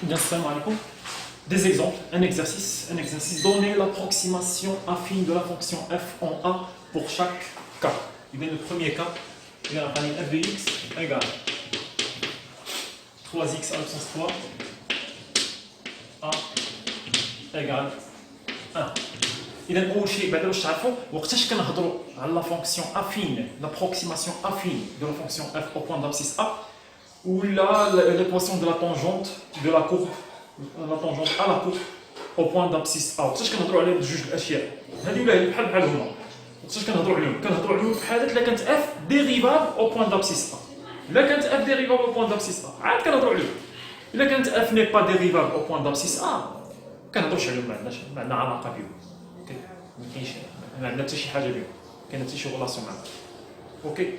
Bien, salam alaikum. Des exemples, un exercice. Donner l'approximation affine de la fonction f en a pour chaque cas. Il y a le premier cas, il y a f de x égale 3x à la puissance 3 a égale 1. إذا أول شيء بعد واش تعرفوا وقتاش كنهضروا على la fonction affine, l'approximation affine de la fonction f au point d'abscisse a, ou là l'équation de la tangente de la courbe, la tangente à la courbe au point d'abscisse a. وقتاش كنهضروا على جوج الاشياء هذه ولا بحال هما وقتاش كنهضروا عليهم في حاله الا كانت f dérivable au point d'abscisse a. الا كانت f dérivable au point d'abscisse a عاد كنهضروا عليهم. الا كانت f n'est pas dérivable au point d'abscisse a كنهضروش عليهم، ما عندنا علاقه بهم. ما كاينش، ما عندنا حتى شي حاجه بهم، كاين حتى شي ريلاسيون معاهم. اوكي،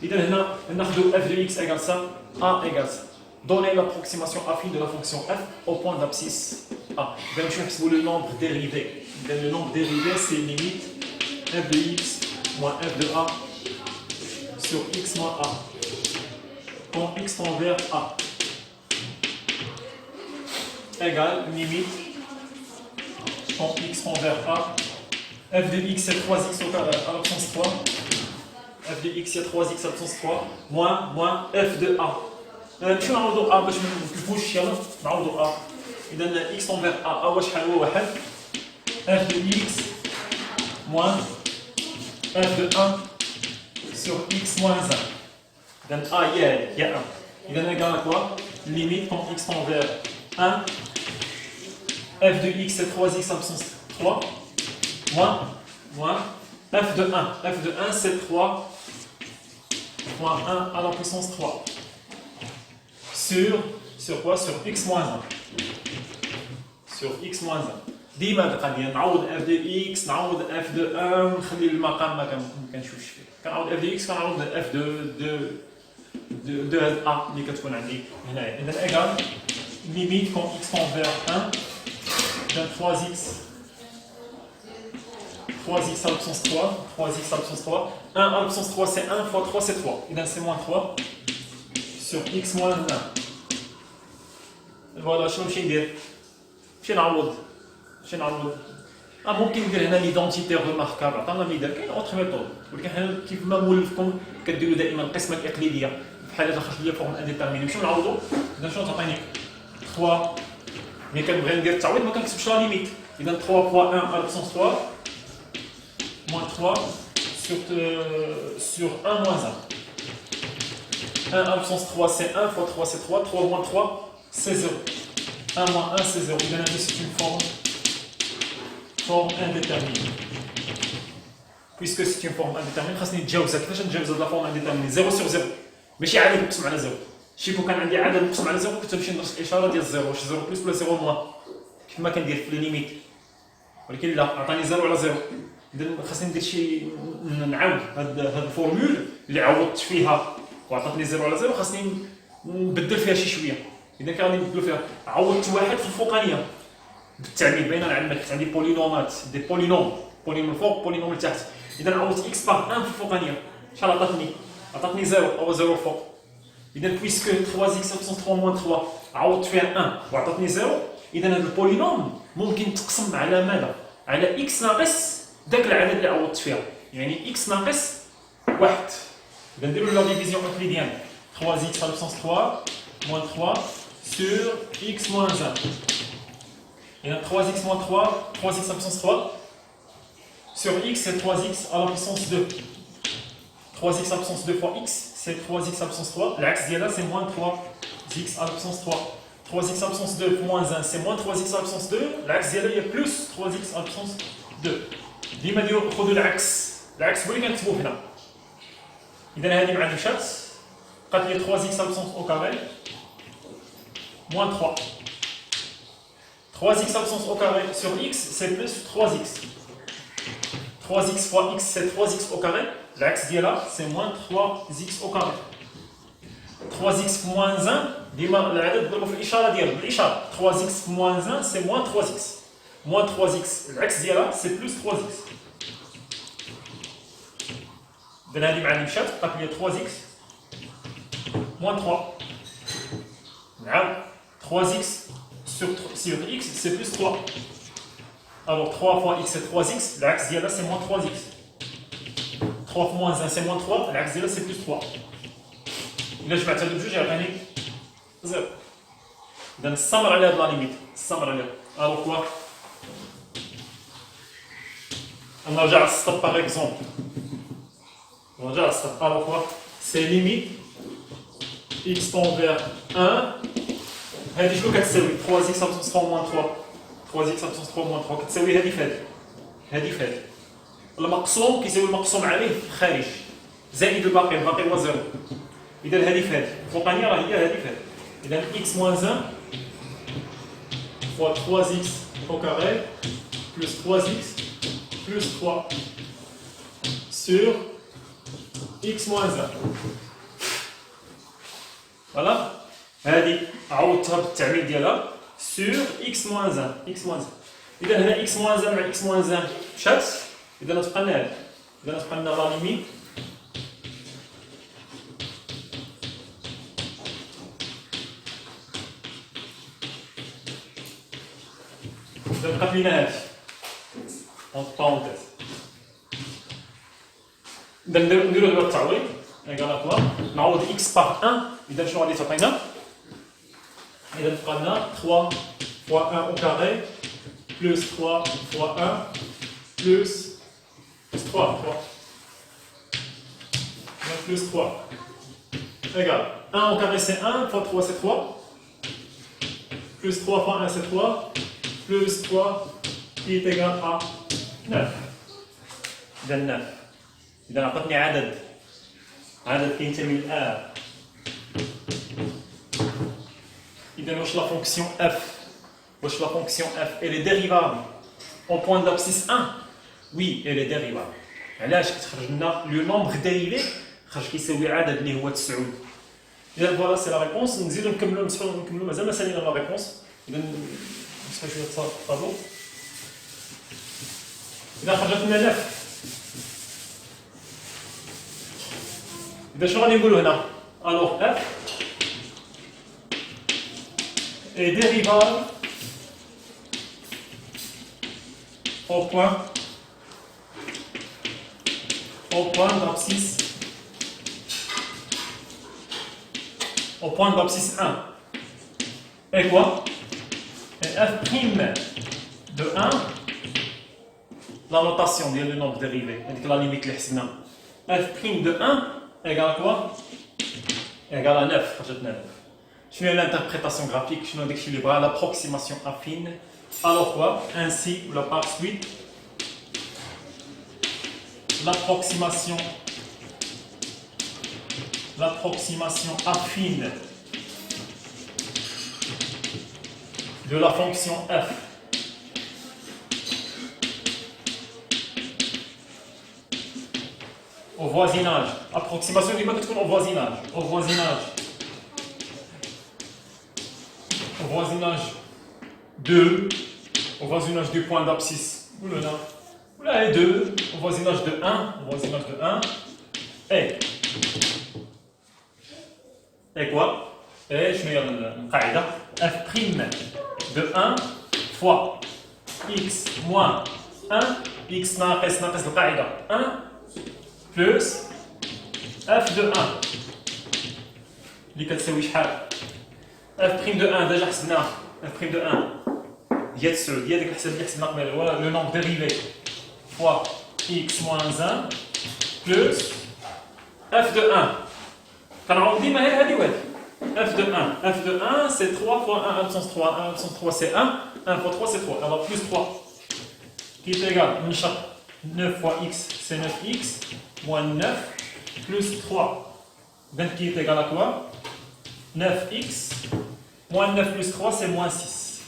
اذا هنا ناخذ f de x égale ça, a égale ça. Donner l'approximation affine de la fonction f au point d'abscisse a. Ben, je vais le nombre dérivé. Ben, le nombre dérivé, c'est limite f de x moins f de a sur x moins a. Quand x tend vers a égale limite quand x tend vers a. F de x c'est 3x à la puissance 3. F de x c'est 3x à la puissance 3 moins f de a. نمشيو نعوضوا a باش ما نكتبوش، يلا نعوضوا a. إذا x tend vers a واش شحال هو واحد f de x moins f de 1 sur x moins 1. إذا a il y a 1. إذا égale à quoi? Limite quand x tend vers 1, f de x c'est 3x à la puissance 3 moins f de 1. F de 1 c'est 3 moins 1 à la puissance 3. Sur quoi? Sur x moins 1. Sur x moins 1. ديما غادي نعوض f de x نعوض f de 1 ونخلي المقام ما كنشوفش فيه. كنعوض f de x كنعوض f de a اللي كتكون عندي هنايا. إذا égal limite quand x tend vers 1 d'un 3x à la puissance 3, 3x à la puissance 3. 1 à la puissance 3 c'est 1 fois 3 c'est 3. Et donc c'est moins 3 sur x moins 1. Voilà, شنو نمشي ندير؟ نمشي نعوض. ممكن ندير هنا ليدونتيتي ريماركابل، عطانا مثال، كاين اوتر ميثود، ولكن حنا كيف ما مولفكم كديروا دائما القسمه الاقليديه بحال هذا دخلت ليا فورم انديتيرميني. نمشيو نعوضوا. اذا شنو تعطيني؟ 3 ملي كنبغي ندير التعويض ما كنكتبش لا ليميت. اذا 3 fois 1 à la puissance 3 moins 3 sur 1 moins 1. 1 à la puissance 3 c'est 1 fois 3 c'est 3. 3 moins 3 c'est 0. 1 moins 1 c'est 0. إذا c'est une forme indéterminée. Puisque c'est une forme indéterminée, خاصني نتجاوزها. كيفاش نتجاوز هاد لا فورم indéterminée؟ 0 sur 0. ماشي عدد مقسم على 0. شي كون كان عندي عدد مقسم على 0 كنت نمشي ندرس الإشارة ديال 0، واش 0 بلس ولا 0 موان. كيف ما كندير في الليميت. ولكن لا، عطاني 0 على 0. إذا خاصني ندير شي نعاود هاد الفورمول اللي عوضت فيها وعطاتني 0 على 0 خاصني نبدل فيها شي شويه. اذا كان غادي نبدلو فيها عوضت واحد في الفوقانيه بالتعميم باينه العلمه، حيت عندي بولينومات دي بولينوم الفوق بولينوم التحت. اذا عوضت اكس باغ 1 في الفوقانيه شحال عطاتني 0 او 0 فوق. اذا بويسكو 3x à 3 moins 3 عوضت فيها 1 وعطاتني 0، اذا هذا البولينوم ممكن تقسم على ماذا؟ على اكس ناقص داك العدد اللي عوضت فيها، يعني اكس ناقص 1. إذا نديرو لا ديفيزيون euclidienne 3x à la puissance 3 moins 3 sur x moins 1. Et 3x moins 3, 3x à la puissance 3 sur x c'est 3x à la puissance 2. 3x à la puissance 2 fois x c'est 3x à la puissance 3. L'axe d'Yala c'est moins 3x à la puissance 3. 3x à la puissance 2 moins 1 c'est moins 3x à la puissance 2. L'axe d'Yala il y a plus 3x à la puissance 2. ديما ديروا خذوا العكس هو اللي كنكتبوه هنا. إذا هذه مع مشات قالت لي 3x à la puissance au carré moins 3. 3x à la puissance au carré sur x c'est plus 3x. 3x fois x c'est 3x au carré. L'axe d'Yala c'est moins 3x au carré. 3x moins 1 ديما العدد ضربوا في الإشارة ديالو بالإشارة. 3x moins 1 c'est moins 3x. Moins 3x, l'axe d'Yala c'est plus 3x. إذا هذه مع المشات قالت لي 3x moins 3. نعم 3x sur x, c'est plus 3. Alors 3 fois x, c'est 3x. L'axe d'Yala, c'est moins 3x. 3 fois moins 1, c'est moins 3. L'axe d'Yala, c'est plus 3. Là, je vais te dire, j'ai gagné 0. Donc, ça me relève la limite. Ça me relève. Alors quoi? On a déjà stop par exemple. On a déjà stop. Alors quoi? C'est limite x tend vers 1. هذه شنو كتساوي 3x puissance 3 moins 3 3x puissance 3 moins 3 كتساوي هذه في هذه في هذه المقسوم كيساوي المقسوم عليه في الخارج زائد الباقي هو 0 اذا هذه في هذه الفوقانيه راه هي هذه في هذه اذا x moins 1 fois 3x au carré plus 3x plus 3 sur x moins 1 voilà. هذه عوضتها بالتعميد ديالها sur x moins 1 x moins 1 اذا هنا x moins 1 مع x moins 1 مشات اذا تبقى لنا هذه اذا تبقى لنا لا ليميت اذا بقات لنا هذه اون بارونتيز اذا نديرو دابا التعويض ايكالاتوار نعوض x par 1 اذا شنو غادي تعطينا et donc on a 3 fois 1 au carré plus 3 fois 1 plus 3 plus 3 égale 1 au carré c'est 1 fois 3 c'est 3 plus 3 fois 1 c'est 3 plus 3 qui est égal à 9 إذا 9 إذا أعطتني عدد كينتمي لآ إذا واش لا فونكسيون f elle est dérivable en point d'abscisse 1 oui elle est dérivable علاش كتخرج لنا لو نومبر ديريفي خرج كيساوي عدد اللي هو 9 اذا فوالا سي لا ريبونس نزيدو نكملو مازال ما سالينا لا ريبونس اذا نسخن شويه الطابلو اذا خرجت لنا 9 اذا شنو غادي نقولو هنا الوغ f est dérivable au point d'abscisse 1. Et quoi? Et f' de 1, la notation du nombre dérivé, avec la limite de f' de 1 égale à quoi? Égale à 9. Je vais l'interprétation graphique, je vais l'équilibre, l'approximation affine. Alors quoi? Ainsi, la par suite, l'approximation affine de la fonction f au voisinage. Approximation du mode au voisinage. Au voisinage du point d'abscisse. Oula, et 2, au voisinage de 1, et quoi? Et je mets le qaïda, f' de 1 fois x moins 1, x ناقص le qaïda 1, plus f de 1. اللي كتساوي شحال؟ f' de 1 déjà حسبناه f' de 1 هي 9 هي ديك الحساب اللي حسبنا قبيله هو لو نومبر ديريفي fois x moins 1 plus f de 1 كنعوض ديما غير هذه وهذه f de 1 c'est 3 fois 1 absence 3 absence 3 c'est 1 1 fois 3 c'est 3 alors plus 3 qui est égal نشط 9 fois x c'est 9x moins 9 plus 3 donc qui est égal à quoi 9x moins 9 plus 3 c'est moins 6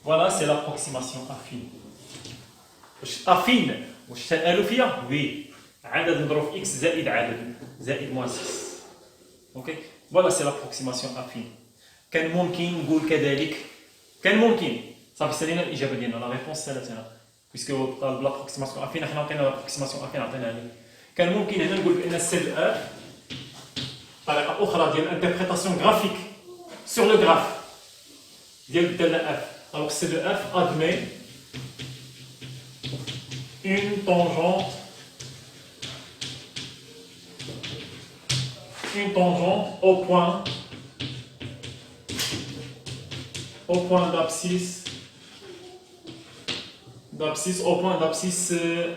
voilà c'est l'approximation affine affine واش سألوا فيها oui عدد نضرب في x زائد moins 6 اوكي voilà c'est l'approximation affine كان ممكن نقول كذلك صافي سالينا الاجابه ديالنا لا ريبونس سالتنا puisque l'approximation affine حنا عطينا l'approximation affine عطينا عليه كان ممكن هنا نقول بان السيل ا طريقه اخرى ديال الانتربريتاسيون غرافيك sur le graphe ديال الداله اف. Alors c'est le f admet une tangente au point d'abscisse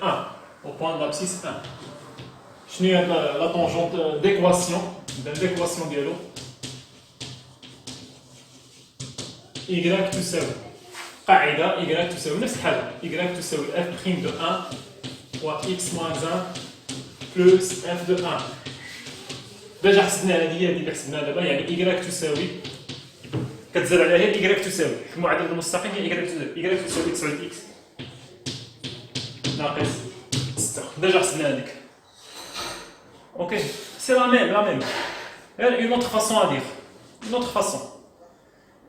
1. Au point d'abscisse 1. شنو هي la tangente d'équation ديالو y تساوي قاعدة y تساوي نفس الحاجة y تساوي f' de 1 fois x moins 1 plus f de 1. ديجا حسبنا هذه اللي حسبناها دابا، يعني y تساوي كتزاد عليها y تساوي في المعادلة المستقيم هي y تساوي 9 x ناقص 6. ديجا حسبنا هذيك. Ok, c'est la même. Une autre façon à dire, une autre façon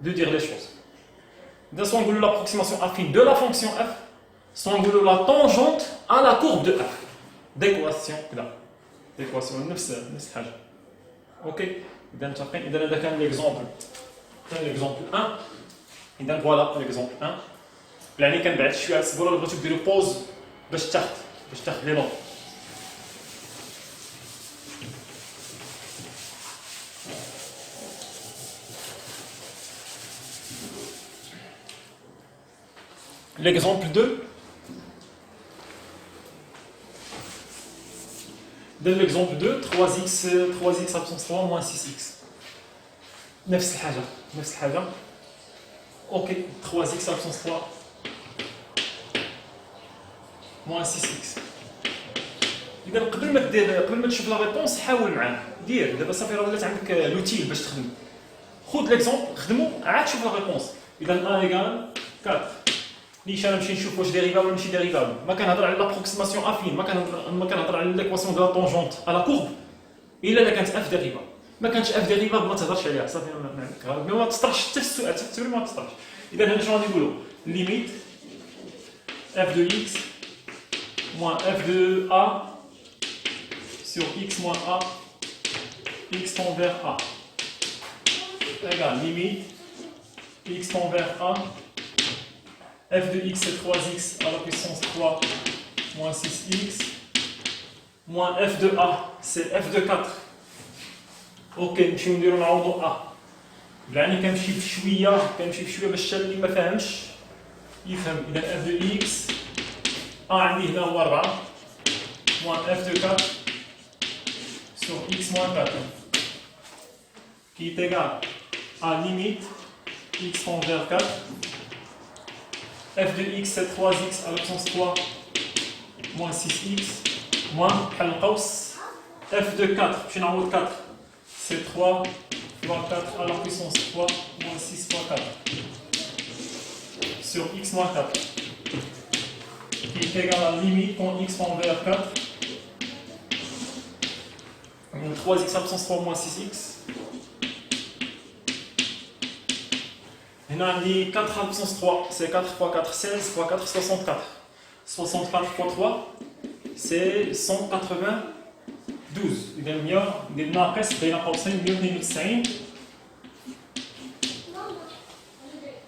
de dire les choses. Dans son angle l'approximation affine de la fonction f, son angle la tangente à la courbe de f. D'équation, là. D'équation, نفس الحاجة. Ok, إذا هذا كان l'exemple 1. إذا voilà l'exemple 1. يعني كنبعد شوية على السبورة اللي بغيتو ديرو بوز باش تاخد لي نوت. L'exemple 2. Dans l'exemple 2, 3x absence 3 moins 6x. نفس الحاجة. Ok, 3x absence 3 moins 6x. إذا قبل ما تشوف لا ريبونس حاول معاه، دير دابا صافي راه ولات عندك لوتيل باش تخدم. خذ ليكزومبل خدمو عاد شوف لا ريبونس. إذا a égale 4. ليش انا نمشي نشوف واش ديريفابل ولا ماشي ديريفابل؟ ما كنهضر على لابروكسيماسيون افين، ما كنهضر على ليكواسيون دو لا طونجونت على كورب الا كانت اف ديريفابل. ما كانتش اف ديريفابل ما تهضرش عليها صافي، ما تطرحش حتى السؤال، حتى ما تطرحش. اذا هنا شنو غادي نقولوا؟ ليميت اف دو اكس موان اف دو ا sur x moins a x tend vers a égale limite x tend vers a f de x c'est 3x à la puissance 3 moins 6x moins f de a c'est f de 4. Ok, نمشيو نديرو نعوضو a. يعني كنمشي بشويه باش اللي ما فاهمش يفهم. اذا f de x a عندي هنا هو 4 moins f de 4 sur x moins 4 qui est égal à limite x tend vers 4. f de x c'est 3x à la puissance 3 moins 6x moins بحال القوس f de 4 باش نعوض 4 c'est 3 fois 4 à la puissance 3 moins 6 fois 4 sur x moins 4 qui est égal à limite quand x tend vers 4. Donc 3x à la puissance 3 moins 6x. هنا عندي 4 à la puissance 3, c'est 4 fois 4, 16 fois 4, 64. 64 fois 3, c'est 192. إذا 100 ندير ناقص بين قوسين 192.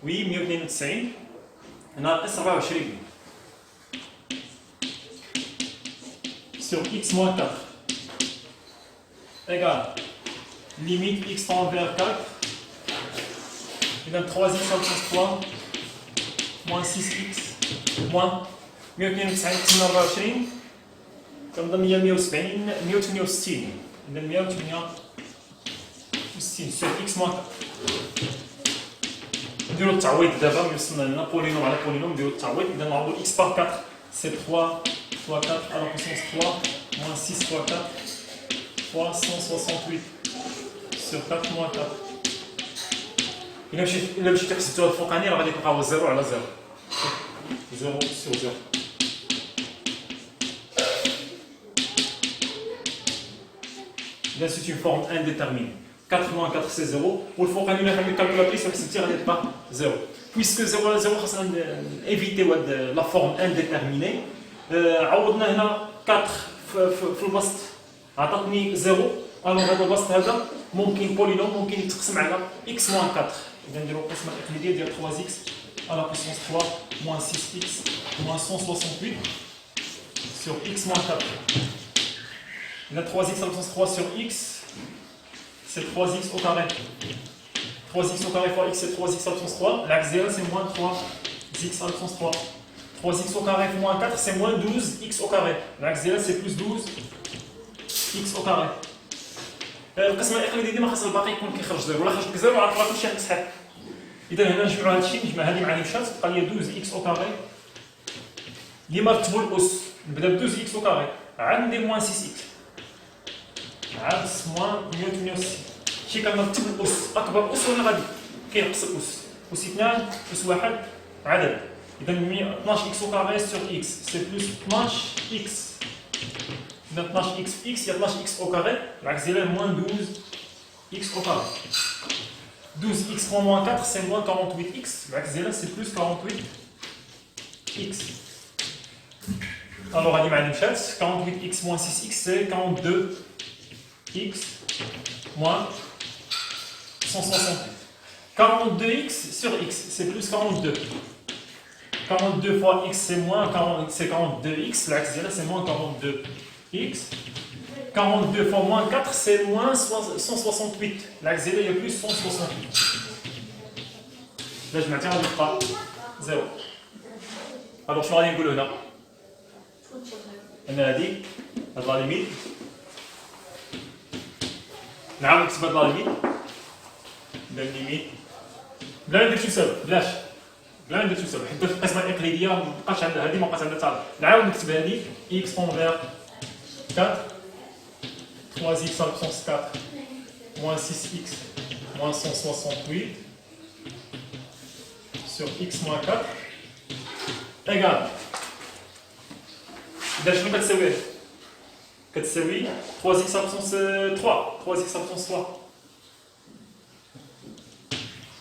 وي 192 ناقص 24. Sur x moins 4 égale limite x tend vers 4. إذا 3x à la puissance 3 moins 6x moins 192 قسمنا 24 كنظن هي 170 168. إذا 168 sur x moins 4. نديرو التعويض دابا ملي وصلنا لنا بولينوم على بولينوم نديرو التعويض. إذا نعوضو x par 4 c'est 3 fois 4 à la puissance 3 moins 6 fois 4 fois 168 sur 4 moins 4. إلا مشيتي حسبتوها الفوقاني راه غادي تلقاو 0 على 0. 0 sur 0. Là c'est une forme indéterminée. 4 moins 4 c'est 0. والفوقاني إلا كان الكالكولاتريس حسبتي غادي تبقى 0. Puisque 0 على 0 خاصنا éviter la forme indéterminée. عوضنا هنا 4 في البسط عطاتني 0. الوغ هذا البسط هذا ممكن بولينوم ممكن يتقسم على x moins 4. إذا نديرو القسمة الإقليدية ديال 3x à la puissance 3 moins 6x moins 168 sur x moins 4. إذا 3x à la puissance 3 sur x, c'est 3x au carré. 3x au carré fois x, c'est 3x à la puissance 3. L'axe 0, c'est moins 3x à la puissance 3. 3x au carré fois moins 4, c'est moins 12x au carré. L'axe 0, c'est plus 12x au carré. القسمه الاقليديه ديما خاص الباقي يكون كيخرج زيرو، ولا خرج زيرو عاد راه كلشي ناقص حد. اذا هنا نجمعوا هذا الشيء، نجمع هذه مع هذه مشات، تبقى لي 12 اكس او كاري اللي مرتبوا الاس. نبدا ب 12 اكس او كاري، عاد ندير موان 6 اكس، عاد موان 168. شي كنرتب الاس، اكبر اس ولا غادي كينقص الاس، اس 2 اس 1 عدد. اذا 12 اكس او كاري سور اكس سي بلس 12 اكس. 12x x, il y a 12x au carré, l'axe est moins 12x au carré. 12x moins moins 4, c'est moins 48x, l'axe est c'est plus 48x. Alors, on va dire 48x moins 6x, c'est 42x moins 168. 42x sur x, c'est plus 42. 42 fois x, c'est moins 40, c'est 42x, l'axe c'est moins 42. X, 42 fois moins 4, c'est moins 168. L'axe il y a plus 168. Là, je maintiens le pas 0. Alors, je vais regarder là. On a dit, à la limite. نعم نكتب هاد لا ليميت. لا ليميت. بلا ندير شي سبب، بلاش. بلا ندير شي سبب، حيت في القسمة الإقليدية مابقاش عندها هادي، مابقاش عندها حتى. نعاود نكتب هادي x envers 4, 3x à la puissance 4, moins 6x, moins 168, sur x moins 4, égale. إذا شنو كتساوي؟ كتساوي 3x à la puissance 3, 3x à la puissance 3,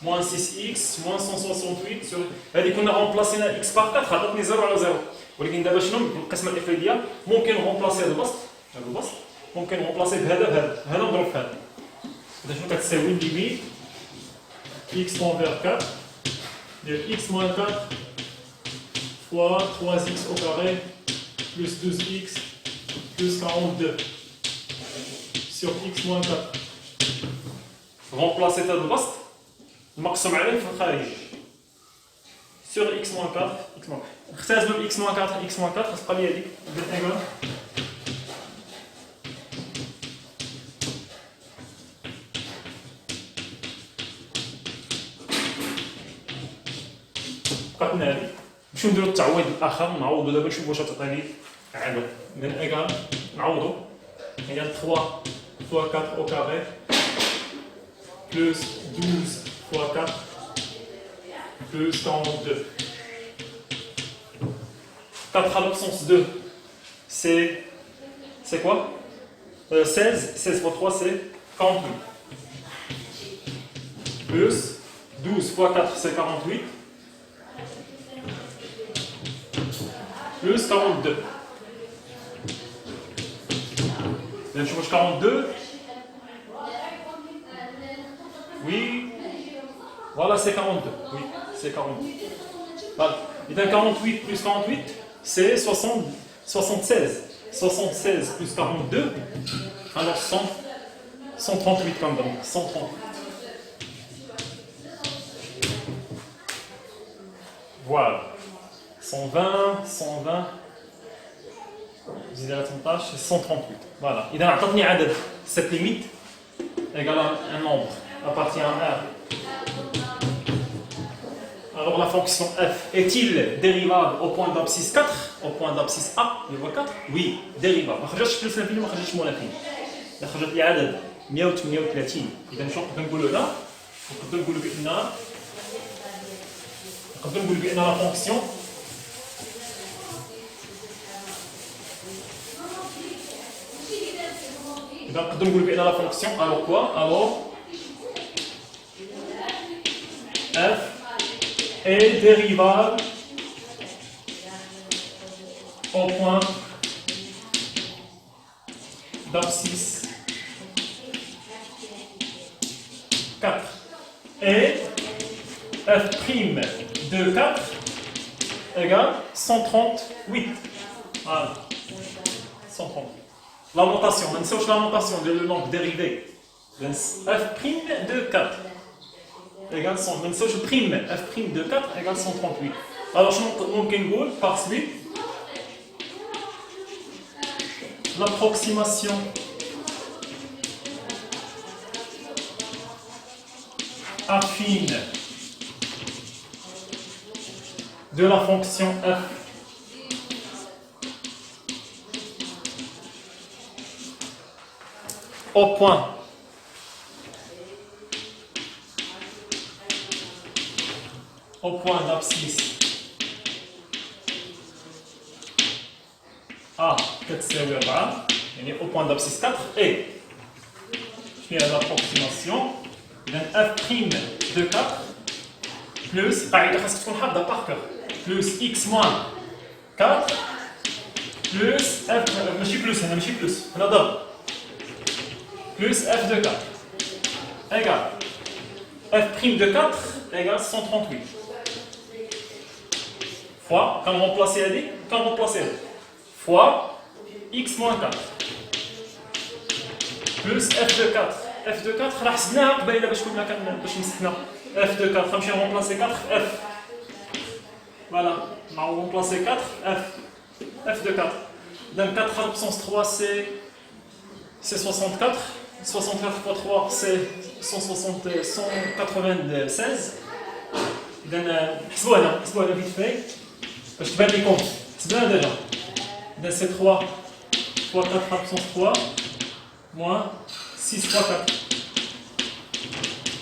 moins 6x, moins 168, sur. هذه كنا غونبلاسينا x par 4 عطاتني 0 على 0. ولكن دابا شنو القسمه الاقليديه ممكن نغومبلاسي هذا البسط، هذا البسط ممكن نغومبلاسي بهذا بهذا، هذا نضرب في هذا. اذا شنو كتساوي ليميت x envers 4 ديال x moins 4 fois 3x au carré plus 12x plus 42 sur x moins 4. غومبلاسي هذا البسط المقسوم عليه في الخارج sur x moins 4 x moins 4. اختزلوا ب x moins 4 x moins 4 غتبقى لي هذيك بالإيكال بقات لنا هذيك. نمشيو نديرو التعويض الآخر، نعوضو دابا نشوفو واش غتعطيني عدد. إذا إيكال نعوضو هي 3 fois 4 au carré plus 12 fois 4 plus 42. 4 à l'absence 2, c'est quoi 16 fois 3, c'est 48. Plus 12 fois 4, c'est 48. Plus 42. Je change 42. Oui. Voilà, c'est 42. Oui, c'est 42. Voilà. Et dans 48 plus 48, c'est 76. 76 plus 42, alors 138 comme donc, 138. Voilà. 120, 120. زيادة 18, c'est 138. Voilà. إذا أعطتني عدد cette limite égale un nombre appartient à R. Alors la fonction f est-il dérivable au point d'abscisse 4, au point d'abscisse A, niveau 4? Oui, dérivable. ما خرجتش ثلاث لافين وما خرجتش منافين. إذا خرجت لي عدد 138. إذا شنو نقدر نقولوا هنا؟ نقدر نقولوا بأن لا فونكسيون إذا نقدر نقولوا بأن لا فونكسيون alors quoi? Alors f est dérivable au point d'abscisse 4 et f' de 4 égale 138. Voilà. 130. La notation, on cherche la notation de le nombre dérivé. f' de 4 égale 100. On cherche prime f' de 4 égale 138. Alors, je vais par suite l'approximation affine de la fonction f au point d'abscisse A كتساوي 4 يعني au point d'abscisse 4 et je fais l'approximation d'un f' de 4 plus قاعدة خاصك تكون حافظة par cœur plus x moins 4 plus f ماشي plus هنا ماشي plus هنا ضرب plus f de 4 égale f' de 4 égale 138 fois quand on remplace fois x moins 4 plus f de 4 f de 4 راه حسبناها قبيله باش كنا باش مسحنا f de 4 غنمشي remplacer 4 f voilà on va remplacer 4 f de 4 donc 4 à l'absence 3 c'est 64 64 fois 3 c'est 196 donc حسبوها vite fait باش تبان لي كونت حسبناها déjà donc c'est 3 fois 4 absence 3 moins 6 fois 4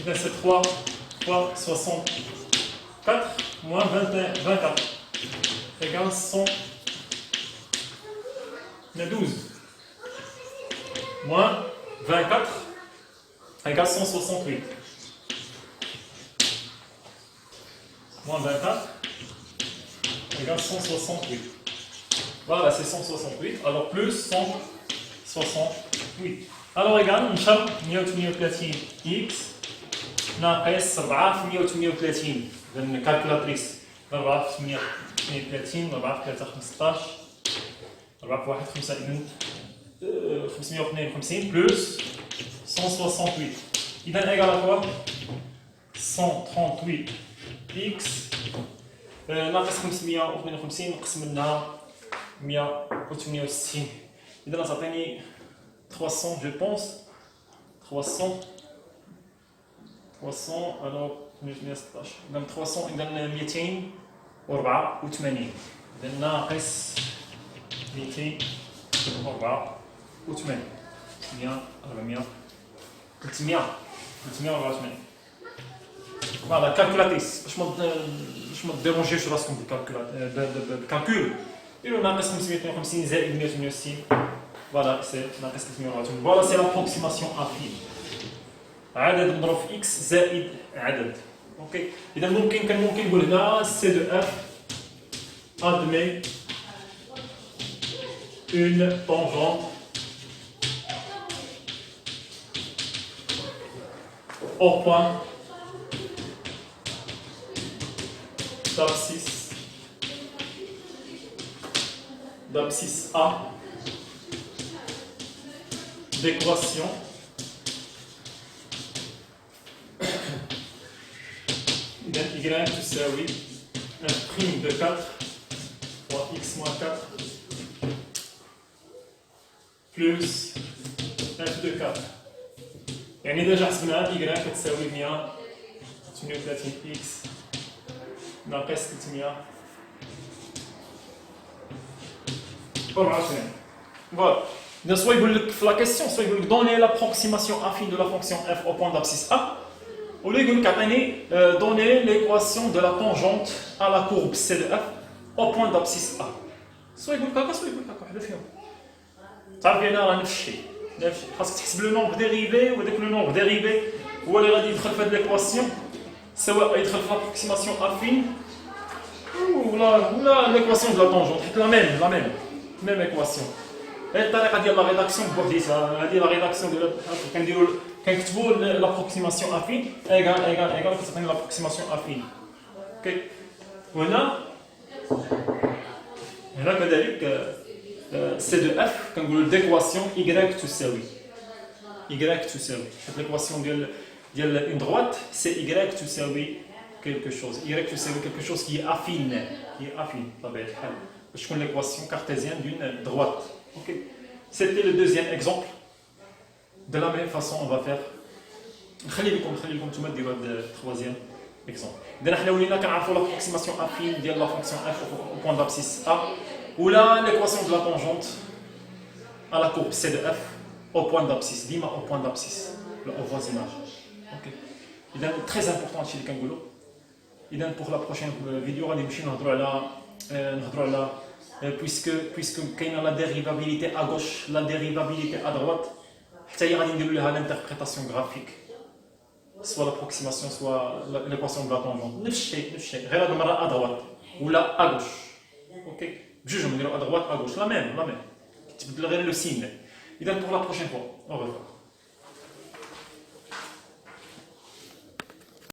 donc c'est 3 fois 64 moins 24 égale 112 moins 24 égale 168 moins 24 égale 168. Voilà, c'est 168. Alors plus 168. Alors égal, نشرب 138 x ناقص 4 في 138 لأن كالكولاتريس 4 في 132 4 في 3 15 4 في 1 5 إذن 552 بلس 168 إذن égal à quoi 138 x ناقص 552 نقسم منها 168 إذا تعطيني 300 je pense 300 alors 116 إذا 300 إذا 284 إذا ناقص 284 400 384 Voilà, calculatrice. Je me dérangeais sur ce qu'on dit calcul. Et on a 552 زائد 168. Voilà, c'est la question. Voilà, c'est l'approximation affine. عدد مضروب في x زائد عدد. OK. إذا ممكن نقول هنا C de f admet une tangente au point d'abscisse A d'équation y تساوي f' de 4 fois x moins 4 plus f de 4 يعني ديجا حسبنا y تساوي 138 x ناقص 324 Voilà. Donc, soit il veut la question, soit il veut donner l'approximation affine de la fonction f au point d'abscisse A, ou il veut donner l'équation de la tangente à la courbe C de f au point d'abscisse A. Soit il veut soit il veut تعرف هنا راه نفس الشيء. خاصك تحسب لو نومبر ديريفي وداك لو نومبر ديريفي هو اللي غادي يدخل في هذه ليكواسيون سواء يدخل في l'approximation affine ou l'équation de la tangente, la même équation. Et la rédaction بوحديتها هذه لا ريداكسيون ديال كنديروا كنكتبوا لابروكسيماسيون افين ايغال كتعطيني لابروكسيماسيون افين. اوكي وهنا كذلك سي دو اف كنقولوا ديكواسيون y تساوي حيت ليكواسيون ديال اون دروات سي y تساوي quelque chose تساوي quelque chose qui est affine بطبيعه الحال باش تكون l'équation cartésienne d'une droite. OK, c'était le deuxième exemple. De la même façon on va faire نخلي لكم نتوما ديروا هذا الثروازيام اكزومبل. اذا حنا ولينا كنعرفوا لابروكسيماسيون افين ديال لا فونكسيون اف او بوين d'abscisse a ولا l'équation de la tangente à la courbe c de f au point d'abscisse ديما au point d'abscisse au voisinage. OK, اذا très important هادشي اللي كنقولوا. اذا pour la prochaine vidéo غادي نمشي نهضروا على puisque كاينه لا dérivabilité à gauche la dérivabilité à droite حتى هي غادي نديروا لها l'interprétation graphique soit l'approximation soit l'équation de la tangente نفس الشيء غير هذه المره à droite ولا à gauche. OK, بجوج نديروا à droite à gauche la même تبدل غير لو سين. اذا pour la prochaine fois au revoir.